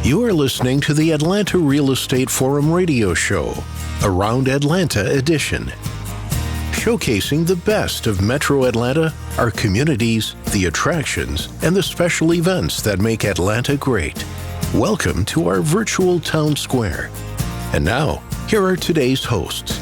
You are listening to the Atlanta Real Estate Forum radio show, Around Atlanta edition, showcasing the best of Metro Atlanta, our communities, the attractions, and the special events that make Atlanta great. Welcome to our virtual town square. And now, here are today's hosts.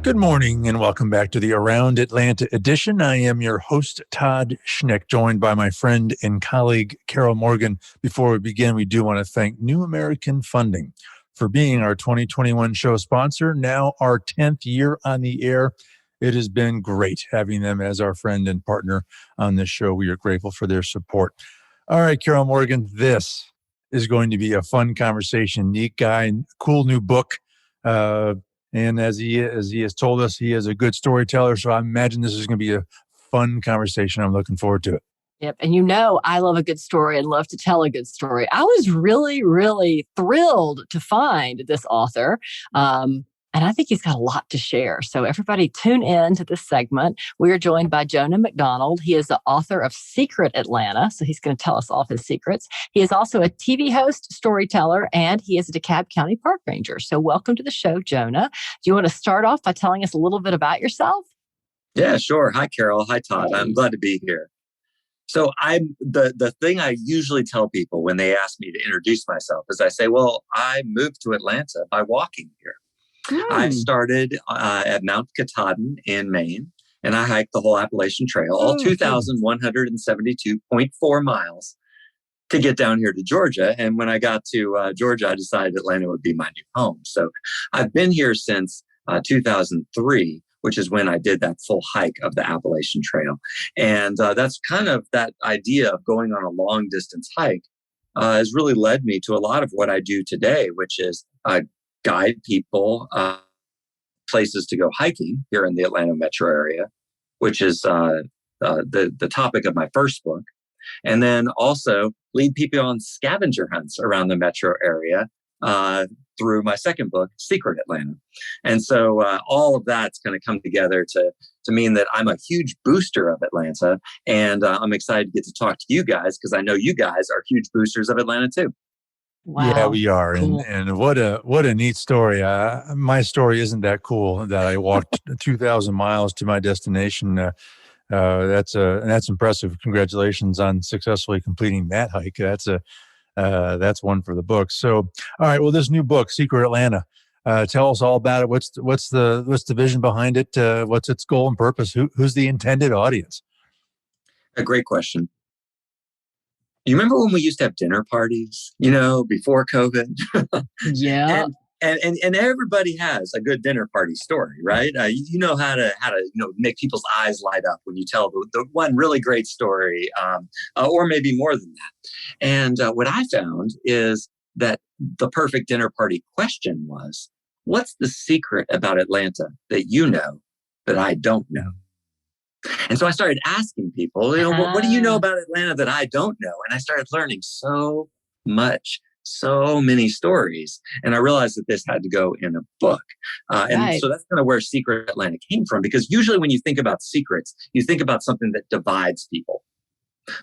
Good morning and welcome back to the Around Atlanta edition. I am your host, Todd Schnick, joined by my friend and colleague, Carol Morgan. Before we begin, we do want to thank New American Funding for being our 2021 show sponsor, now our 10th year on the air. It has been great having them as our friend and partner on this show. We are grateful for their support. All right, Carol Morgan, this is going to be a fun conversation. Neat guy, cool new book. And as he has told us, he is a good storyteller. So I imagine this is going to be a fun conversation. I'm looking forward to it. Yep. And you know, I love a good story and love to tell a good story. I was really, really thrilled to find this author. And I think he's got a lot to share. So everybody tune in to this segment. We are joined by Jonah McDonald. He is the author of Secret Atlanta. So he's going to tell us all of his secrets. He is also a TV host, storyteller, and he is a Dekalb County Park Ranger. So welcome to the show, Jonah. Do you want to start off by telling us a little bit about yourself? Yeah, sure. Hi, Carol. Hi, Todd. I'm glad to be here. So I'm the thing I usually tell people when they ask me to introduce myself is I say, well, I moved to Atlanta by walking here. I started at Mount Katahdin in Maine, and I hiked the whole Appalachian Trail, all 2,172.4 miles to get down here to Georgia. And when I got to Georgia, I decided Atlanta would be my new home. So I've been here since 2003, which is when I did that full hike of the Appalachian Trail. And that's kind of that idea of going on a long distance hike has really led me to a lot of what I do today, which is guide people places to go hiking here in the Atlanta metro area, which is the topic of my first book. And then also lead people on scavenger hunts around the metro area through my second book, Secret Atlanta. And so all of that's going to come together to mean that I'm a huge booster of Atlanta. And I'm excited to get to talk to you guys because I know you guys are huge boosters of Atlanta too. Wow. Yeah, we are. Cool. And what a neat story. My story isn't that cool that I walked 2,000 miles to my destination. That's impressive. Congratulations on successfully completing that hike. That's one for the book. So, all right. Well, this new book, Secret Atlanta, tell us all about it. What's the vision behind it? What's its goal and purpose? Who's the intended audience? A great question. You remember when we used to have dinner parties, before COVID? Yeah. And everybody has a good dinner party story, right? You know how to make people's eyes light up when you tell the one really great story, or maybe more than that. And what I found is that the perfect dinner party question was, what's the secret about Atlanta that you know that I don't know? And so I started asking people, what do you know about Atlanta that I don't know? And I started learning so much, so many stories. And I realized that this had to go in a book. And so that's kind of where Secret Atlanta came from, because usually when you think about secrets, you think about something that divides people.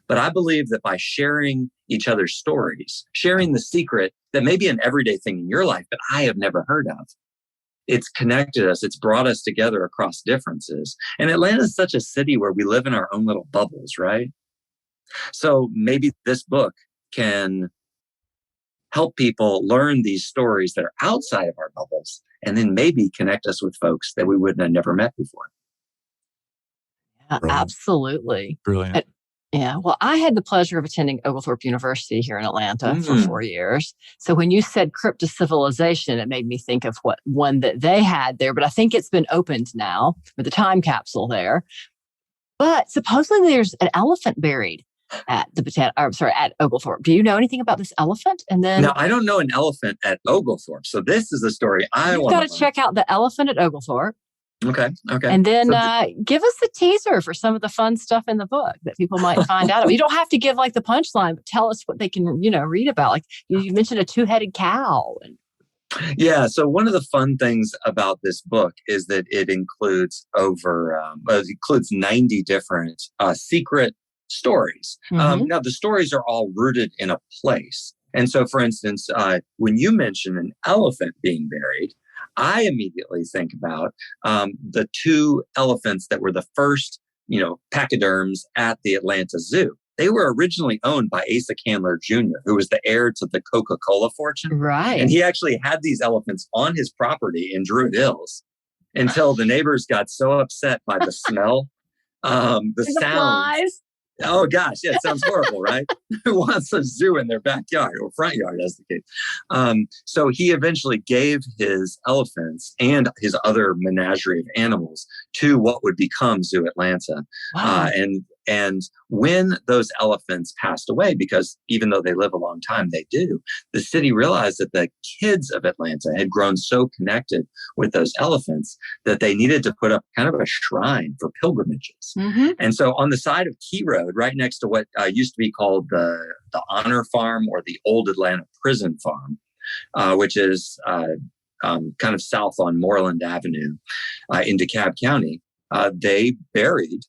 But I believe that by sharing each other's stories, sharing the secret that may be an everyday thing in your life that I have never heard of, it's connected us. It's brought us together across differences. And Atlanta is such a city where we live in our own little bubbles, right? So maybe this book can help people learn these stories that are outside of our bubbles and then maybe connect us with folks that we wouldn't have never met before. Yeah, absolutely. Brilliant. Yeah. Well, I had the pleasure of attending Oglethorpe University here in Atlanta for 4 years. So when you said Crypt of Civilization, it made me think of one that they had there. But I think it's been opened now with a time capsule there. But supposedly there's an elephant buried at at Oglethorpe. Do you know anything about this elephant? And then now I don't know an elephant at Oglethorpe. So this is a story I want to got to check out the elephant at Oglethorpe. Okay. And then give us the teaser for some of the fun stuff in the book that people might find out. You don't have to give like the punchline, but tell us what they can, read about. Like you mentioned a two-headed cow. Yeah. So one of the fun things about this book is that it includes 90 different secret stories. Now, the stories are all rooted in a place. And so, for instance, when you mention an elephant being buried, I immediately think about the two elephants that were the first, pachyderms at the Atlanta Zoo. They were originally owned by Asa Candler Jr., who was the heir to the Coca-Cola fortune. Right. And he actually had these elephants on his property in Druid Hills until the neighbors got so upset by the smell, the sound. Flies. Oh, gosh. Yeah, it sounds horrible, right? Who wants a zoo in their backyard or front yard, as the case? So he eventually gave his elephants and his other menagerie of animals to what would become Zoo Atlanta. Wow. And when those elephants passed away, because even though they live a long time, they do, the city realized that the kids of Atlanta had grown so connected with those elephants that they needed to put up kind of a shrine for pilgrimages. And so on the side of Key Road, right next to what used to be called the Honor Farm or the Old Atlanta Prison Farm, which is kind of south on Moreland Avenue in DeKalb County, they buried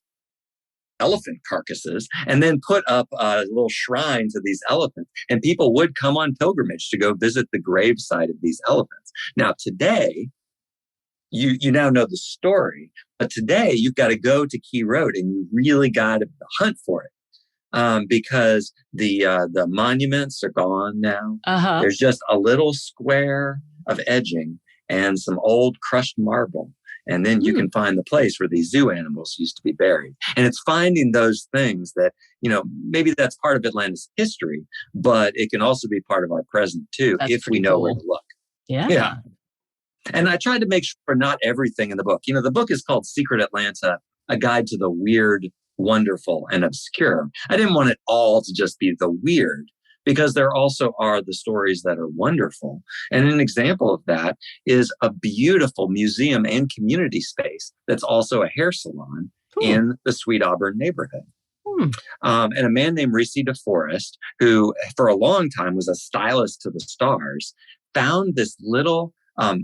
elephant carcasses and then put up a little shrine to these elephants. And people would come on pilgrimage to go visit the gravesite of these elephants. Now, today, you now know the story, but today you've got to go to Key Road and you really got to hunt for it. Because the monuments are gone now. There's just a little square of edging and some old crushed marble. And then you can find the place where these zoo animals used to be buried. And it's finding those things that, maybe that's part of Atlanta's history, but it can also be part of our present too, if we know where to look. Yeah. And I tried to make sure not everything in the book, the book is called Secret Atlanta, A Guide to the Weird, Wonderful, and Obscure. I didn't want it all to just be the weird, because there also are the stories that are wonderful. And an example of that is a beautiful museum and community space that's also a hair salon in the Sweet Auburn neighborhood. And a man named Reese DeForest, who for a long time was a stylist to the stars, found this little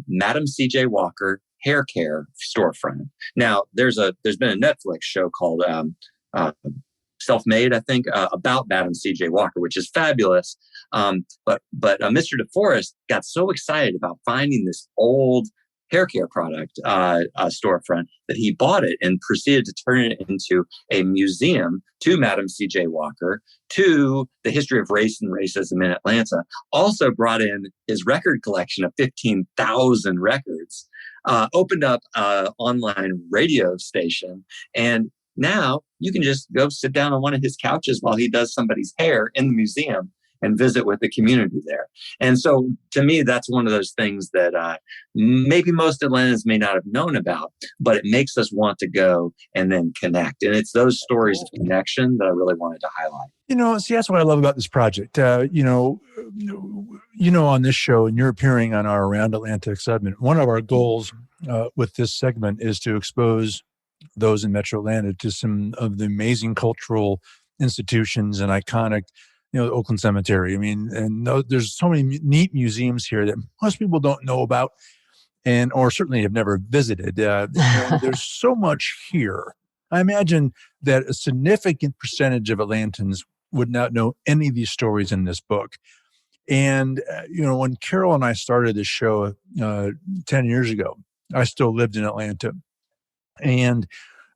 Madam C.J. Walker hair care storefront. Now, there's been a Netflix show called Self-Made, I think, about Madam C.J. Walker, which is fabulous. But Mr. DeForest got so excited about finding this old hair care product storefront that he bought it and proceeded to turn it into a museum to Madam C.J. Walker, to the history of race and racism in Atlanta. Also brought in his record collection of 15,000 records, opened up an online radio station, and now you can just go sit down on one of his couches while he does somebody's hair in the museum and visit with the community there. And so to me, that's one of those things that maybe most Atlantans may not have known about, but it makes us want to go and then connect. And it's those stories of connection that I really wanted to highlight. See, that's what I love about this project. On this show, and you're appearing on our Around Atlanta segment, one of our goals with this segment is to expose those in Metro Atlanta to some of the amazing cultural institutions and iconic, Oakland Cemetery. There's so many neat museums here that most people don't know about, or certainly have never visited. There's so much here. I imagine that a significant percentage of Atlantans would not know any of these stories in this book. And, when Carol and I started this show 10 years ago, I still lived in Atlanta. And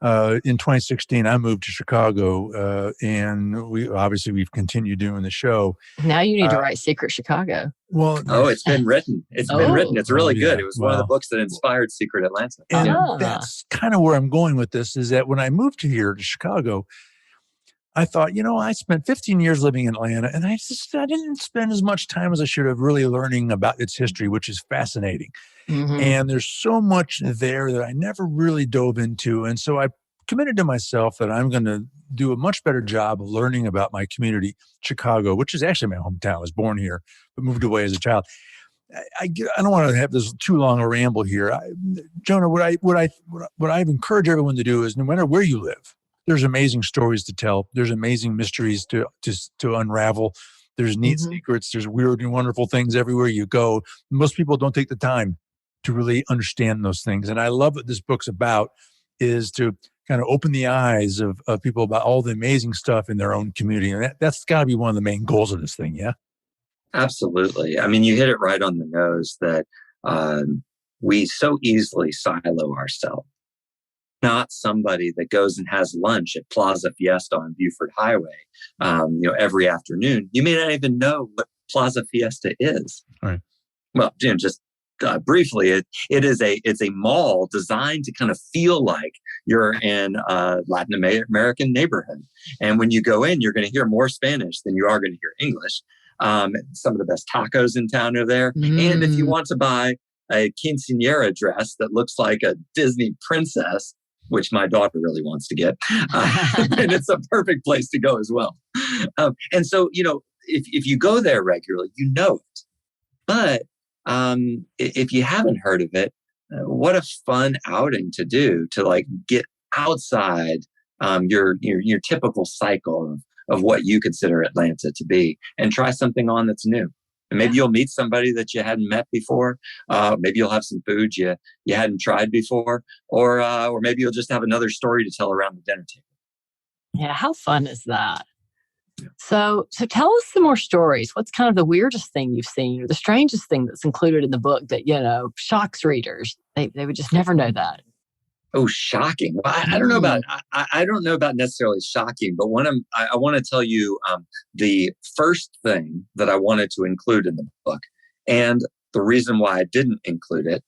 in 2016, I moved to Chicago, and we've continued doing the show. Now you need to write Secret Chicago. Well, it's been written. It's been written. It's really good. It was one of the books that inspired Secret Atlanta. And that's kind of where I'm going with this, is that when I moved here to Chicago, I thought, I spent 15 years living in Atlanta, and I didn't spend as much time as I should have really learning about its history, which is fascinating. And there's so much there that I never really dove into. And so I committed to myself that I'm going to do a much better job of learning about my community, Chicago, which is actually my hometown. I was born here, but moved away as a child. I don't want to have this too long a ramble here. Jonah, what I've encouraged everyone to do is, no matter where you live, there's amazing stories to tell. There's amazing mysteries to unravel. There's neat secrets. There's weird and wonderful things everywhere you go. Most people don't take the time to really understand those things. And I love what this book's about, is to kind of open the eyes of people about all the amazing stuff in their own community. And that's got to be one of the main goals of this thing. Yeah. Absolutely. I mean, you hit it right on the nose that we so easily silo ourselves. Not somebody that goes and has lunch at Plaza Fiesta on Buford Highway, every afternoon. You may not even know what Plaza Fiesta is. Right. Well, Jim, just briefly, it's a mall designed to kind of feel like you're in a Latin American neighborhood. And when you go in, you're going to hear more Spanish than you are going to hear English. Some of the best tacos in town are there. And if you want to buy a quinceañera dress that looks like a Disney princess, which my daughter really wants to get, and it's a perfect place to go as well. And so, if you go there regularly, you know it. But if you haven't heard of it, what a fun outing to do to like get outside your typical cycle of what you consider Atlanta to be and try something on that's new. And maybe you'll meet somebody that you hadn't met before. Maybe you'll have some food you hadn't tried before, or maybe you'll just have another story to tell around the dinner table. Yeah, how fun is that? So tell us some more stories. What's kind of the weirdest thing you've seen or the strangest thing that's included in the book that, shocks readers? They would just never know that. Oh, shocking. Well, I don't know about, I don't know about necessarily shocking, but I want to tell you the first thing that I wanted to include in the book and the reason why I didn't include it,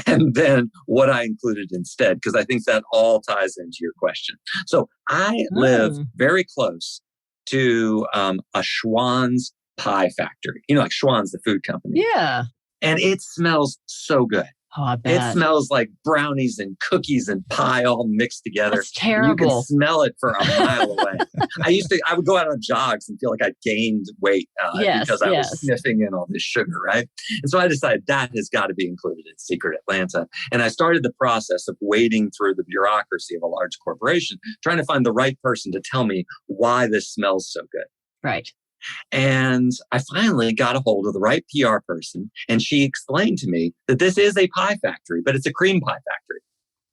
and then what I included instead, because I think that all ties into your question. So I live very close to a Schwann's pie factory. Like Schwann's, the food company. Yeah. And it smells so good. Oh, I bet. It smells like brownies and cookies and pie all mixed together. That's terrible. You can smell it for a mile away. I would go out on jogs and feel like I gained weight because I was sniffing in all this sugar, right? And so I decided that has got to be included in Secret Atlanta. And I started the process of wading through the bureaucracy of a large corporation, trying to find the right person to tell me why this smells so good. Right. And I finally got a hold of the right PR person, and she explained to me that this is a pie factory, but it's a cream pie factory.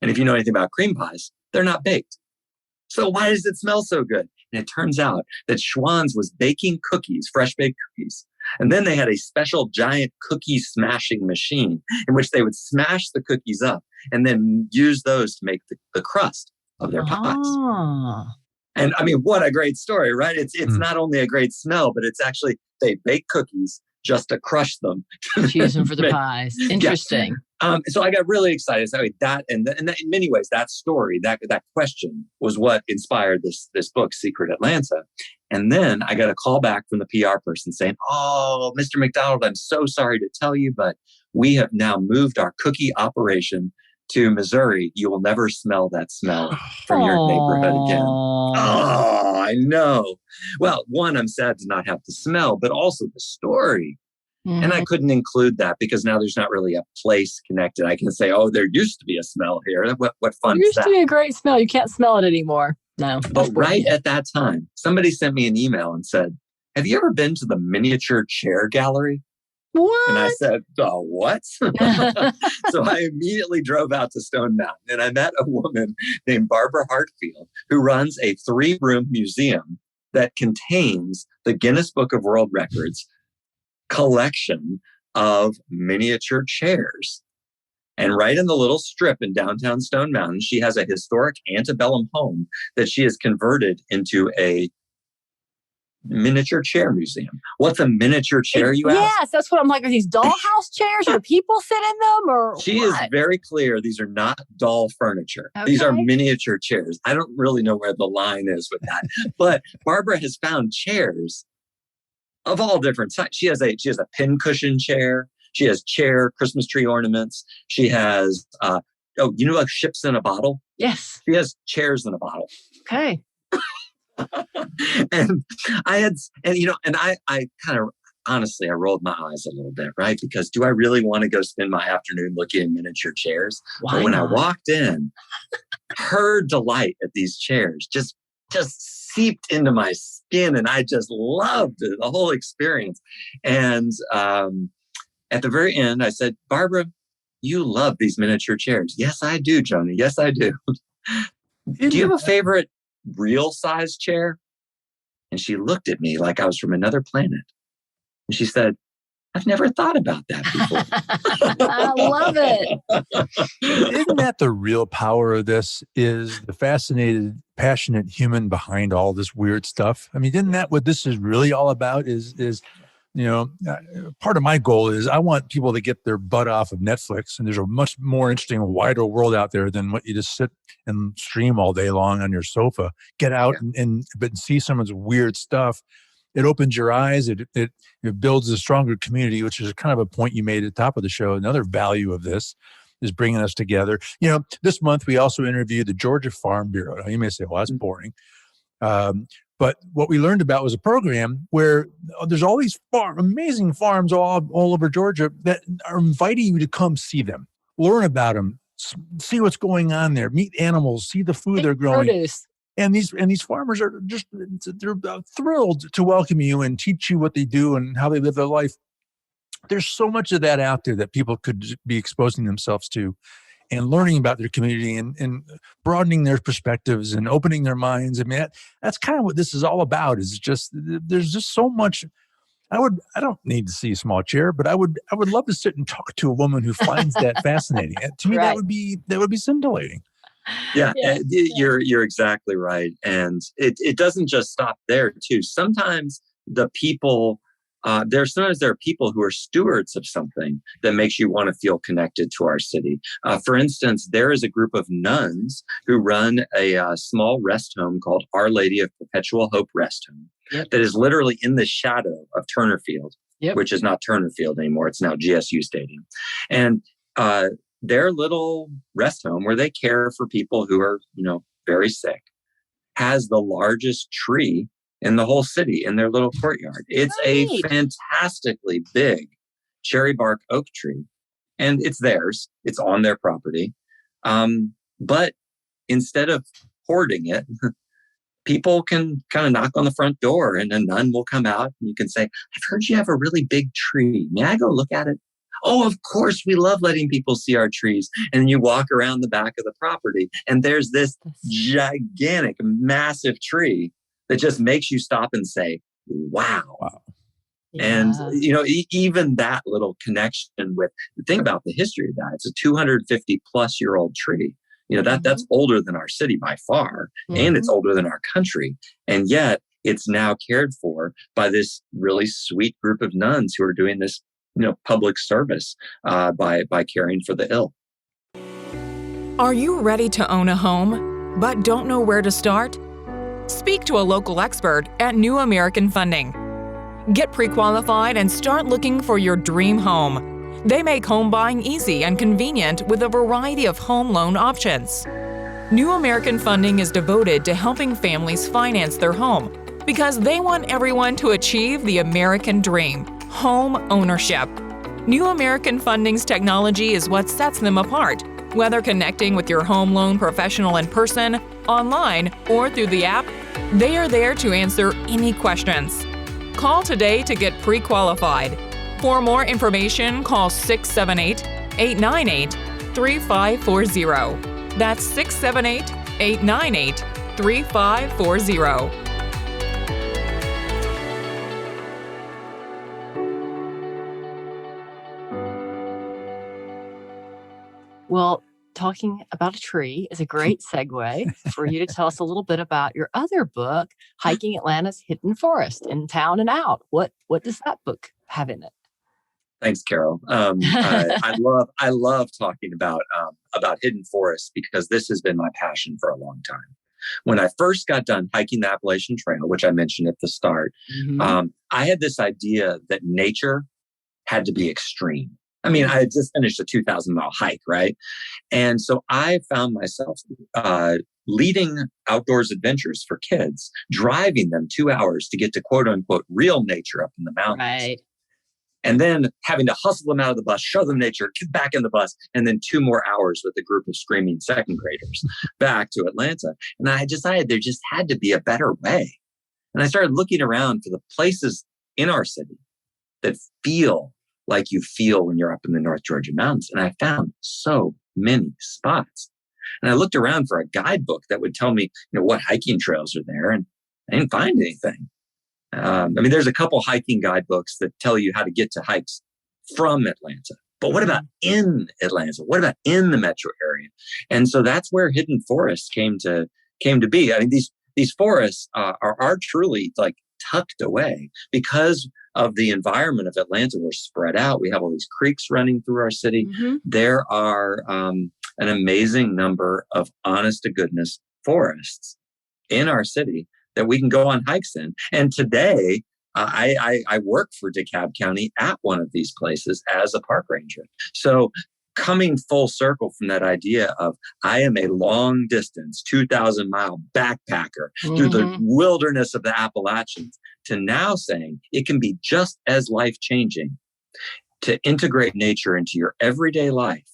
And if you know anything about cream pies, they're not baked. So why does it smell so good? And it turns out that Schwann's was baking cookies, fresh baked cookies. And then they had a special giant cookie smashing machine in which they would smash the cookies up and then use those to make the crust of their pies. And I mean, what a great story, right? It's not only a great smell, but it's actually, they bake cookies just to crush them. To use them for the pies. Interesting. Yeah. So I got really excited. So that, and that, in many ways, that story, that question was what inspired this book, Secret Atlanta. And then I got a call back from the PR person saying, "Oh, Mr. McDonald, I'm so sorry to tell you, but we have now moved our cookie operation to Missouri. You will never smell that smell from your neighborhood again." Oh, I know. Well, one, I'm sad to not have the smell, but also the story. Mm-hmm. And I couldn't include that because now there's not really a place connected. I can say, oh, there used to be a smell here. What fun is that? There used to be a great smell. You can't smell it anymore. No. But right at that time, somebody sent me an email and said, "Have you ever been to the miniature chair gallery?" What? And I said, "Oh, what?" So I immediately drove out to Stone Mountain and I met a woman named Barbara Hartfield who runs a 3-room museum that contains the Guinness Book of World Records collection of miniature chairs. And right in the little strip in downtown Stone Mountain, she has a historic antebellum home that she has converted into a miniature chair museum. What's a miniature chair, you ask? Yes, that's what I'm like. Are these dollhouse chairs? Or do people sit in them? Or she is very clear. These are not doll furniture. Okay. These are miniature chairs. I don't really know where the line is with that. But Barbara has found chairs of all different sizes. She has a pincushion chair. She has Christmas tree ornaments. She has, like ships in a bottle? Yes. She has chairs in a bottle. Okay. And I kind of, honestly, I rolled my eyes a little bit, right? Because do I really want to go spend my afternoon looking at miniature chairs? But when I walked in, her delight at these chairs just seeped into my skin, and I just loved it, the whole experience. And at the very end, I said, "Barbara, you love these miniature chairs." "Yes, I do, Jonah. Yes, I do." Do you have a favorite real size chair? And she looked at me like I was from another planet. And she said, I've never thought about that before. I love it. Isn't that the real power of this, is the fascinated, passionate human behind all this weird stuff? I mean, isn't that what this is really all about? Part of my goal is I want people to get their butt off of Netflix, and there's a much more interesting, wider world out there than what you just sit and stream all day long on your sofa. Get out and see someone's weird stuff. It opens your eyes. It builds a stronger community, which is kind of a point you made at the top of the show. Another value of this is bringing us together. This month we also interviewed the Georgia Farm Bureau. Now, you may say, well, that's boring. But what we learned about was a program where there's all these amazing farms all over Georgia that are inviting you to come see them, learn about them, see what's going on there, meet animals, see the food they're growing. Produce. And these farmers are they're thrilled to welcome you and teach you what they do and how they live their life. There's so much of that out there that people could be exposing themselves to and learning about their community and broadening their perspectives and opening their minds. I mean, that's kind of what this is all about. Is just there's just so much. I don't need to see a small chair, but I would love to sit and talk to a woman who finds that fascinating. To me, Right. that would be scintillating. Yeah, you're exactly right. And it doesn't just stop there too. Sometimes there are people who are stewards of something that makes you want to feel connected to our city. For instance, there is a group of nuns who run a small rest home called Our Lady of Perpetual Hope Rest Home. Yep. That is literally in the shadow of Turner Field, which is not Turner Field anymore. It's now GSU Stadium. And their little rest home where they care for people who are, very sick, has the largest tree in the whole city in their little courtyard. It's a fantastically big cherry bark oak tree, and it's theirs. It's on their property. But instead of hoarding it, people can kind of knock on the front door and a nun will come out and you can say, I've heard you have a really big tree. May I go look at it? Oh, of course, we love letting people see our trees. And you walk around the back of the property and there's this gigantic, massive tree that just makes you stop and say, wow. Yeah. And, even that little connection with, think about the history of that. It's a 250 plus year old tree. That's older than our city by far, and it's older than our country. And yet it's now cared for by this really sweet group of nuns who are doing this public service by caring for the ill. Are you ready to own a home, but don't know where to start? Speak to a local expert at New American Funding. Get pre-qualified and start looking for your dream home. They make home buying easy and convenient with a variety of home loan options. New American Funding is devoted to helping families finance their home because they want everyone to achieve the American dream. Home ownership. New American Funding's technology is what sets them apart. Whether connecting with your home loan professional in person, online, or through the app, they are there to answer any questions. Call today to get pre-qualified. For more information, call 678-898-3540. That's 678-898-3540. Well, talking about a tree is a great segue for you to tell us a little bit about your other book, Hiking Atlanta's Hidden Forest, In Town and Out. What does that book have in it? Thanks, Carol. I love talking about hidden forests because this has been my passion for a long time. When I first got done hiking the Appalachian Trail, which I mentioned at the start, I had this idea that nature had to be extreme. I mean, I had just finished a 2,000-mile hike, right? And so I found myself leading outdoors adventures for kids, driving them 2 hours to get to quote unquote real nature up in the mountains. Right. And then having to hustle them out of the bus, show them nature, get back in the bus, and then 2 more hours with a group of screaming second graders back to Atlanta. And I decided there just had to be a better way. And I started looking around for the places in our city that feel like you feel when you're up in the North Georgia mountains. And I found so many spots. And I looked around for a guidebook that would tell me, what hiking trails are there. And I didn't find anything. There's a couple hiking guidebooks that tell you how to get to hikes from Atlanta. But what about in Atlanta? What about in the metro area? And so that's where hidden forests came to be. These forests are truly like tucked away because of the environment of Atlanta. We're spread out. We have all these creeks running through our city. Mm-hmm. There are an amazing number of honest to goodness forests in our city that we can go on hikes in. And today, I work for Dekalb County at one of these places as a park ranger. So coming full circle from that idea of I am a long distance, 2,000-mile backpacker through the wilderness of the Appalachians to now saying it can be just as life-changing to integrate nature into your everyday life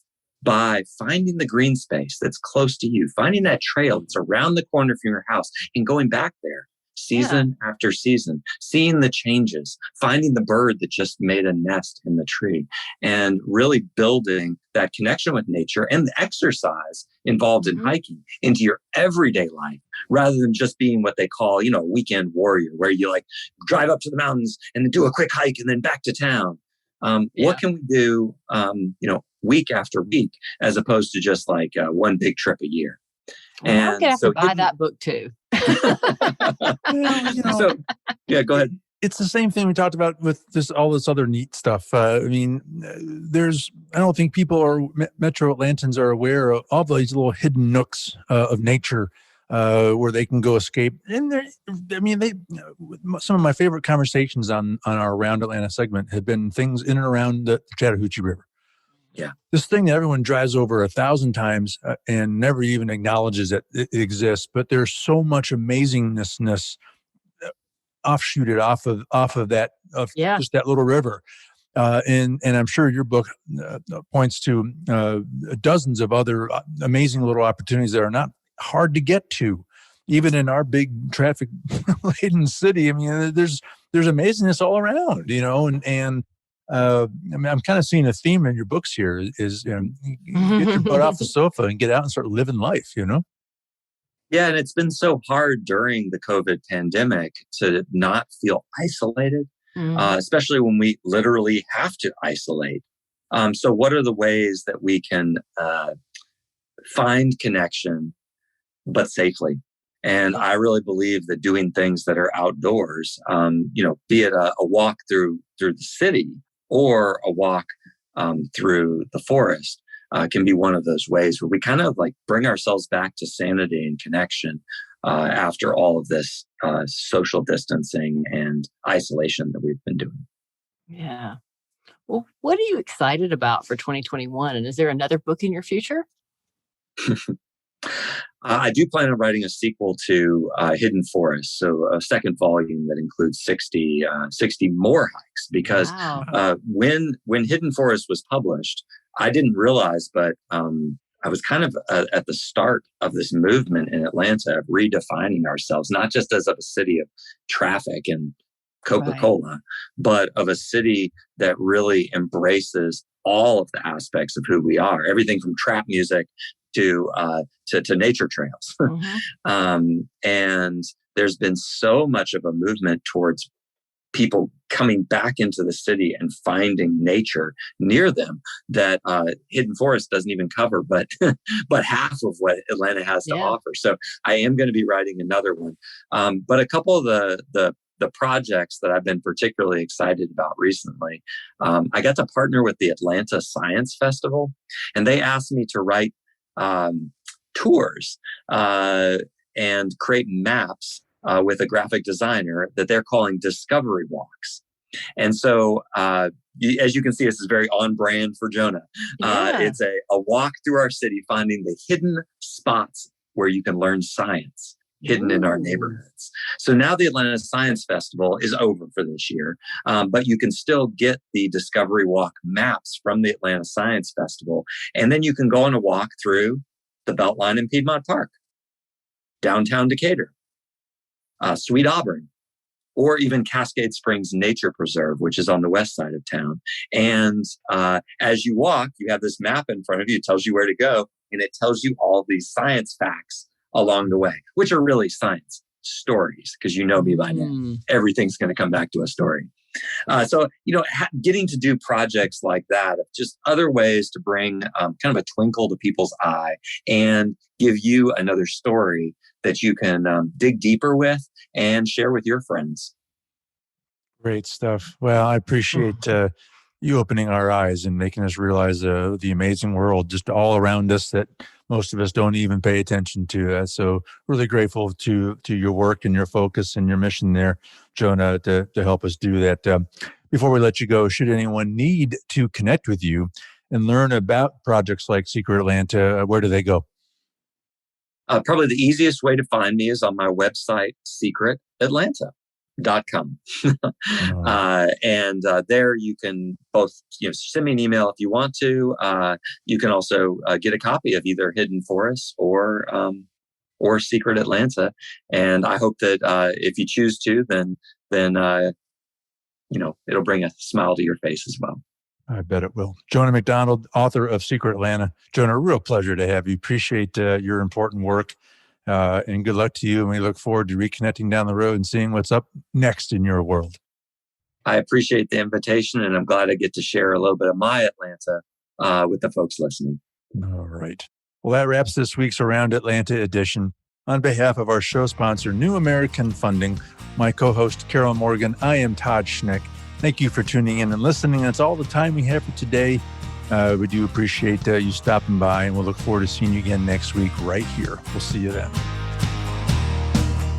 by finding the green space that's close to you, finding that trail that's around the corner from your house and going back there season after season, seeing the changes, finding the bird that just made a nest in the tree, and really building that connection with nature and the exercise involved in hiking into your everyday life, rather than just being what they call, a weekend warrior, where you like drive up to the mountains and then do a quick hike and then back to town. What can we do, week after week, as opposed to just like one big trip a year? Well, I'm going to have to buy that book too. Go ahead. It's the same thing we talked about with all this other neat stuff. I don't think people or Metro Atlantans are aware of all these little hidden nooks of nature where they can go escape. And some of my favorite conversations on our Around Atlanta segment have been things in and around the Chattahoochee River. Yeah. This thing that everyone drives over 1,000 times and never even acknowledges that it exists, but there's so much amazingness offshooted off of that, just that little river. And I'm sure your book points to dozens of other amazing little opportunities that are not hard to get to, even in our big traffic laden city. There's amazingness all around, and I'm kind of seeing a theme in your books here is get your butt off the sofa and get out and start living life, Yeah, and it's been so hard during the COVID pandemic to not feel isolated, especially when we literally have to isolate. So what are the ways that we can find connection, but safely? And I really believe that doing things that are outdoors, be it a walk through the city or a walk through the forest, can be one of those ways where we kind of like bring ourselves back to sanity and connection after all of this social distancing and isolation that we've been doing. Yeah. Well, what are you excited about for 2021? And is there another book in your future? I do plan on writing a sequel to Hidden Forest, so a second volume that includes 60 more hikes. Because when Hidden Forest was published, I didn't realize, but I was kind of at the start of this movement in Atlanta of redefining ourselves, not just as of a city of traffic and Coca-Cola, but of a city that really embraces all of the aspects of who we are, everything from trap music to nature trails. And there's been so much of a movement towards people coming back into the city and finding nature near them that Hidden Forest doesn't even cover, but half of what Atlanta has to offer. So I am going to be writing another one. But a couple of the projects that I've been particularly excited about recently, I got to partner with the Atlanta Science Festival, and they asked me to write tours and create maps with a graphic designer that they're calling discovery walks. And so, as you can see, this is very on brand for Jonah. It's a walk through our city, finding the hidden spots where you can learn science hidden in our neighborhoods. So now the Atlanta Science Festival is over for this year, but you can still get the Discovery Walk maps from the Atlanta Science Festival. And then you can go on a walk through the Beltline in Piedmont Park, downtown Decatur, Sweet Auburn, or even Cascade Springs Nature Preserve, which is on the west side of town. And as you walk, you have this map in front of you. It tells you where to go. and it tells you all these science facts along the way, which are really science stories, because you know me by now. Everything's going to come back to a story. So, getting to do projects like that, just other ways to bring kind of a twinkle to people's eye and give you another story that you can dig deeper with and share with your friends. Great stuff. Well, I appreciate you opening our eyes and making us realize the amazing world just all around us that most of us don't even pay attention to. So really grateful to your work and your focus and your mission there, Jonah, to help us do that. Before we let you go, should anyone need to connect with you and learn about projects like Secret Atlanta, where do they go? Probably the easiest way to find me is on my website, secretatlanta.com. And there you can both send me an email if you want to. You can also get a copy of either Hidden Forest or Secret Atlanta. And I hope that if you choose to, then it'll bring a smile to your face as well. I bet it will. Jonah McDonald, author of Secret Atlanta. Jonah, real pleasure to have you. Appreciate your important work. And good luck to you. And we look forward to reconnecting down the road and seeing what's up next in your world. I appreciate the invitation, and I'm glad I get to share a little bit of my Atlanta with the folks listening. All right. Well, that wraps this week's Around Atlanta edition. On behalf of our show sponsor, New American Funding, my co-host, Carol Morgan, I am Todd Schneck. Thank you for tuning in and listening. That's all the time we have for today. We do appreciate you stopping by, and we'll look forward to seeing you again next week right here. We'll see you then.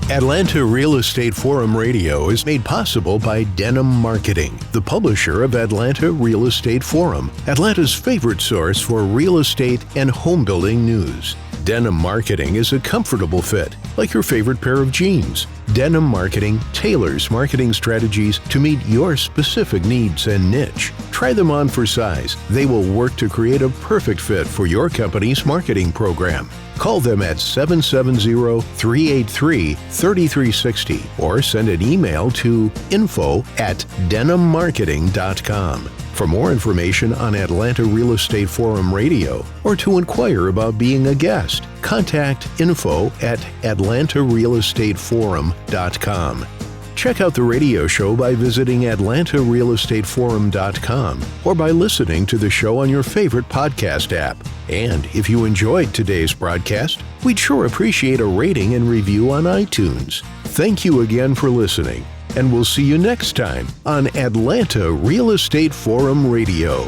Atlanta Real Estate Forum Radio is made possible by Denim Marketing, the publisher of Atlanta Real Estate Forum, Atlanta's favorite source for real estate and home building news. Denim Marketing is a comfortable fit, like your favorite pair of jeans. Denim Marketing tailors marketing strategies to meet your specific needs and niche. Try them on for size. They will work to create a perfect fit for your company's marketing program. Call them at 770-383-3360 or send an email to info@denimmarketing.com. For more information on Atlanta Real Estate Forum Radio or to inquire about being a guest, contact info@atlantarealestateforum.com. Check out the radio show by visiting atlantarealestateforum.com or by listening to the show on your favorite podcast app. And if you enjoyed today's broadcast, we'd sure appreciate a rating and review on iTunes. Thank you again for listening, and we'll see you next time on Atlanta Real Estate Forum Radio.